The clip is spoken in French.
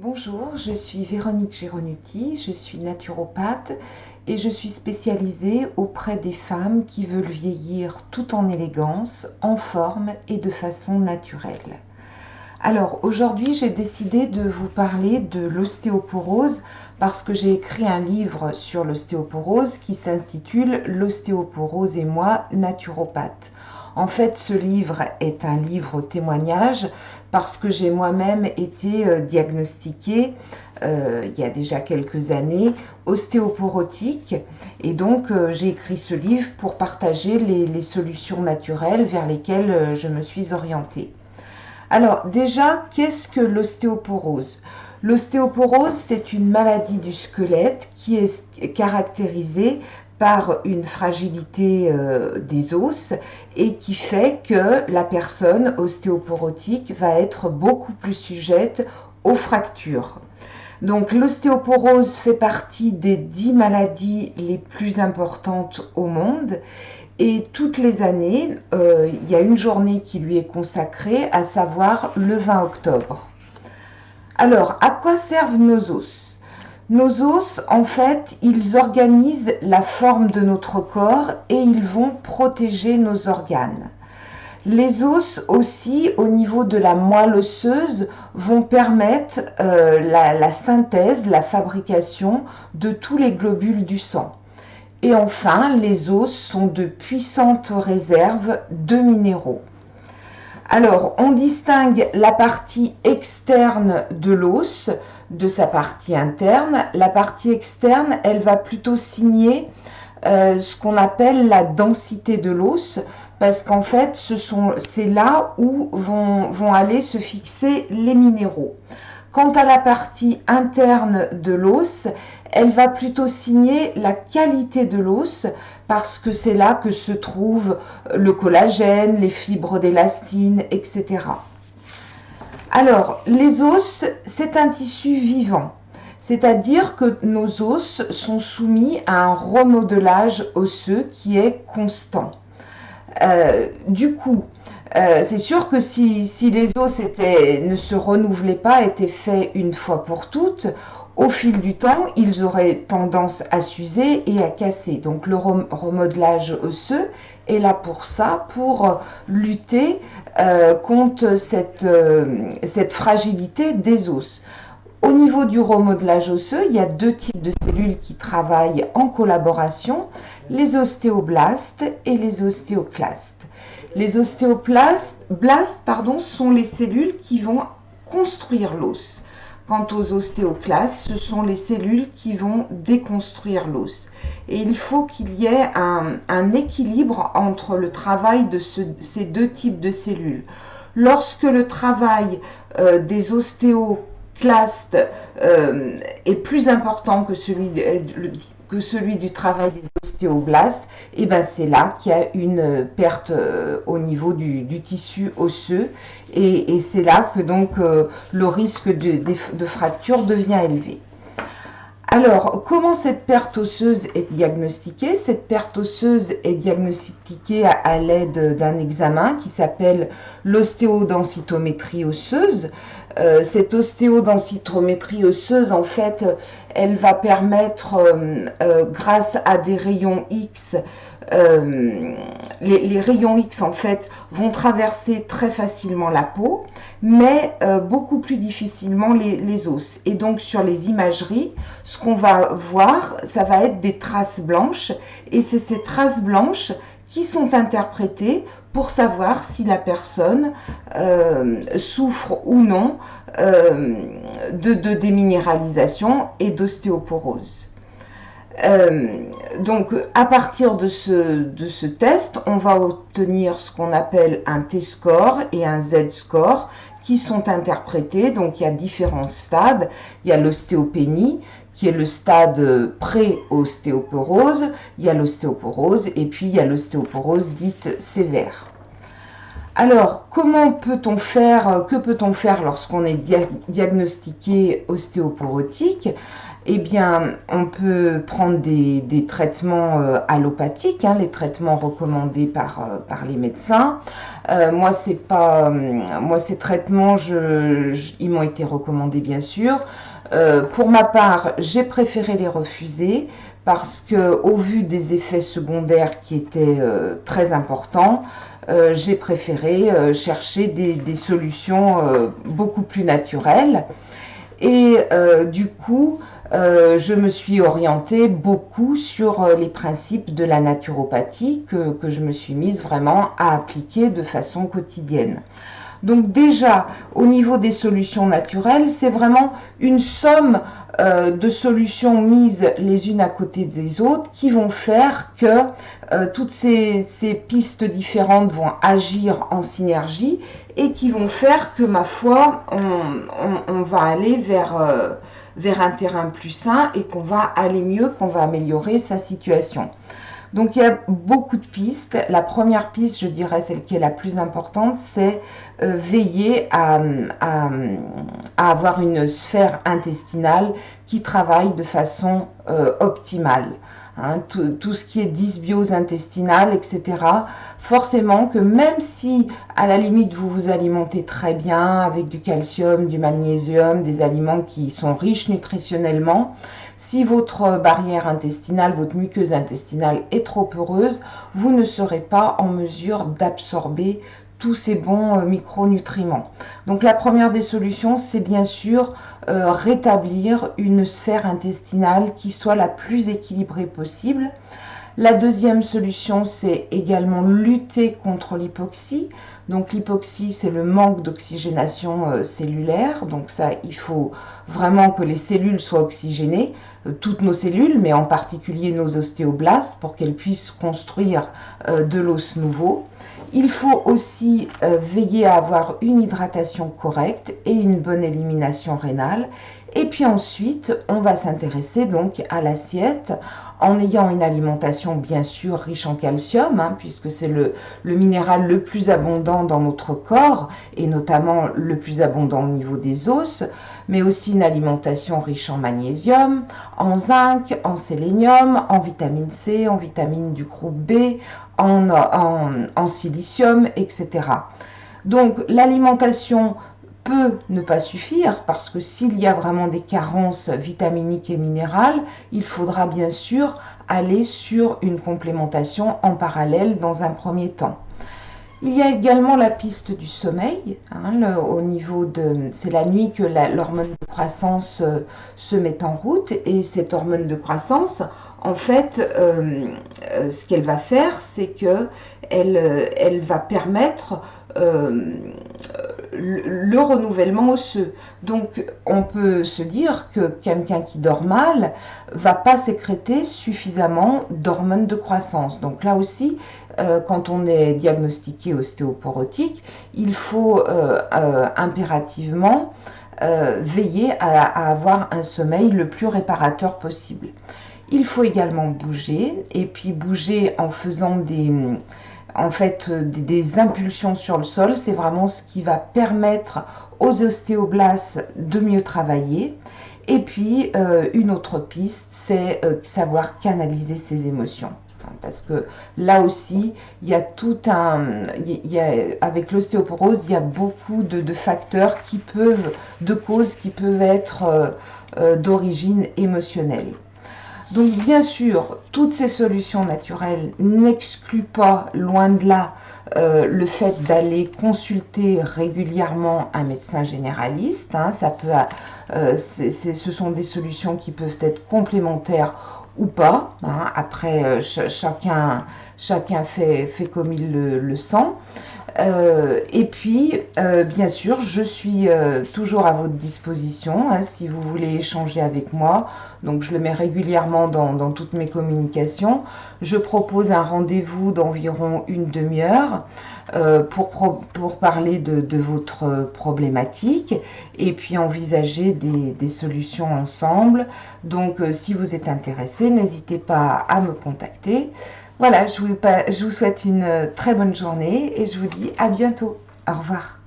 Bonjour, je suis Véronique Géronuti, je suis naturopathe et je suis spécialisée auprès des femmes qui veulent vieillir tout en élégance, en forme et de façon naturelle. Alors aujourd'hui j'ai décidé de vous parler de l'ostéoporose parce que j'ai écrit un livre sur l'ostéoporose qui s'intitule L'ostéoporose et moi, naturopathe. En fait, ce livre est un livre témoignage parce que j'ai moi-même été diagnostiquée il y a déjà quelques années ostéoporotique et donc j'ai écrit ce livre pour partager les solutions naturelles vers lesquelles je me suis orientée. Alors déjà, qu'est-ce que l'ostéoporose? L'ostéoporose, c'est une maladie du squelette qui est caractérisée par une fragilité des os et qui fait que la personne ostéoporotique va être beaucoup plus sujette aux fractures. Donc l'ostéoporose fait partie des 10 maladies les plus importantes au monde et toutes les années, il y a une journée qui lui est consacrée, à savoir le 20 octobre. Alors, à quoi servent nos os? Nos os, en fait, ils organisent la forme de notre corps et ils vont protéger nos organes. Les os aussi, au niveau de la moelle osseuse, vont permettre la synthèse, la fabrication de tous les globules du sang. Et enfin, les os sont de puissantes réserves de minéraux. Alors, on distingue la partie externe de l'os de sa partie interne. La partie externe, elle va plutôt signer ce qu'on appelle la densité de l'os, parce qu'en fait, c'est là où vont aller se fixer les minéraux. Quant à la partie interne de l'os, elle va plutôt signer la qualité de l'os parce que c'est là que se trouve le collagène, les fibres d'élastine, etc. Alors, les os, c'est un tissu vivant, c'est-à-dire que nos os sont soumis à un remodelage osseux qui est constant. Du coup, c'est sûr que si les os ne se renouvelaient pas, étaient faits une fois pour toutes, au fil du temps, ils auraient tendance à s'user et à casser. Donc le remodelage osseux est là pour ça, pour lutter contre cette fragilité des os. Au niveau du remodelage osseux, il y a deux types de cellules qui travaillent en collaboration, les ostéoblastes et les ostéoclastes. Les ostéoblastes sont les cellules qui vont construire l'os. Quant aux ostéoclastes, ce sont les cellules qui vont déconstruire l'os. Et il faut qu'il y ait un équilibre entre le travail de ces deux types de cellules. Lorsque le travail des ostéoclastes est plus important que celui du travail des ostéoblastes, et ben c'est là qu'il y a une perte au niveau du tissu osseux et c'est là que donc le risque de fracture devient élevé. Alors, comment cette perte osseuse est diagnostiquée? Cette perte osseuse est diagnostiquée à l'aide d'un examen qui s'appelle l'ostéodensitométrie osseuse. Cette ostéodensitométrie osseuse, en fait, elle va permettre, grâce à des rayons X, les rayons X en fait vont traverser très facilement la peau, mais beaucoup plus difficilement les os. Et donc sur les imageries, ce qu'on va voir, ça va être des traces blanches, et c'est ces traces blanches qui sont interprétées pour savoir si la personne souffre ou non de déminéralisation et d'ostéoporose. Donc à partir de ce test, on va obtenir ce qu'on appelle un T-score et un Z-score qui sont interprétés. Donc il y a différents stades. Il y a l'ostéopénie qui est le stade pré-ostéoporose, il y a l'ostéoporose et puis il y a l'ostéoporose dite sévère. Alors, comment peut-on faire, que peut-on faire lorsqu'on est diagnostiqué ostéoporotique? Eh bien, on peut prendre des traitements allopathiques, hein, les traitements recommandés par les médecins. Moi, c'est pas, moi, ces traitements, ils m'ont été recommandés, bien sûr. Pour ma part, j'ai préféré les refuser parce que, au vu des effets secondaires qui étaient très importants, j'ai préféré chercher des solutions beaucoup plus naturelles. Et du coup, je me suis orientée beaucoup sur les principes de la naturopathie que je me suis mise vraiment à appliquer de façon quotidienne. Donc déjà, au niveau des solutions naturelles, c'est vraiment une somme de solutions mises les unes à côté des autres qui vont faire que toutes ces pistes différentes vont agir en synergie et qui vont faire que, ma foi, on va aller vers un terrain plus sain et qu'on va aller mieux, qu'on va améliorer sa situation. Donc il y a beaucoup de pistes. La première piste, je dirais, celle qui est la plus importante, c'est veiller à avoir une sphère intestinale qui travaille de façon optimale. Hein, tout ce qui est dysbiose intestinale, etc. Forcément que même si à la limite vous vous alimentez très bien avec du calcium, du magnésium, des aliments qui sont riches nutritionnellement, si votre barrière intestinale, votre muqueuse intestinale est trop heureuse, vous ne serez pas en mesure d'absorber tous ces bons micronutriments. Donc la première des solutions, c'est bien sûr rétablir une sphère intestinale qui soit la plus équilibrée possible. La deuxième solution, c'est également lutter contre l'hypoxie. Donc l'hypoxie, c'est le manque d'oxygénation cellulaire. Donc ça, il faut vraiment que les cellules soient oxygénées, toutes nos cellules, mais en particulier nos ostéoblastes, pour qu'elles puissent construire de l'os nouveau. Il faut aussi veiller à avoir une hydratation correcte et une bonne élimination rénale. Et puis ensuite, on va s'intéresser donc à l'assiette en ayant une alimentation bien sûr riche en calcium, hein, puisque c'est le minéral le plus abondant dans notre corps et notamment le plus abondant au niveau des os, mais aussi une alimentation riche en magnésium, en zinc, en sélénium, en vitamine C, en vitamine du groupe B, en silicium, etc. Donc l'alimentation peut ne pas suffire parce que s'il y a vraiment des carences vitaminiques et minérales, il faudra bien sûr aller sur une complémentation en parallèle dans un premier temps. Il y a également la piste du sommeil, hein, au niveau de, c'est la nuit que l'hormone de croissance se met en route et cette hormone de croissance, en fait, ce qu'elle va faire, c'est que elle va permettre le renouvellement osseux. Donc on peut se dire que quelqu'un qui dort mal va pas sécréter suffisamment d'hormones de croissance. Donc là aussi, quand on est diagnostiqué ostéoporotique, il faut impérativement veiller à avoir un sommeil le plus réparateur possible. Il faut également bouger, et puis bouger en faisant des impulsions sur le sol, c'est vraiment ce qui va permettre aux ostéoblastes de mieux travailler. Et puis, une autre piste, c'est savoir canaliser ses émotions. Parce que là aussi, il y a avec l'ostéoporose, il y a beaucoup de facteurs de causes qui peuvent être d'origine émotionnelle. Donc bien sûr, toutes ces solutions naturelles n'excluent pas, loin de là, le fait d'aller consulter régulièrement un médecin généraliste. Hein, ce sont des solutions qui peuvent être complémentaires ou pas. Hein, après, chacun fait comme il le sent. Et puis, bien sûr, je suis toujours à votre disposition hein, si vous voulez échanger avec moi. Donc, je le mets régulièrement dans toutes mes communications. Je propose un rendez-vous d'environ une demi-heure pour parler de votre problématique et puis envisager des solutions ensemble. Donc, si vous êtes intéressé, n'hésitez pas à me contacter. Voilà, je vous souhaite une très bonne journée et je vous dis à bientôt. Au revoir.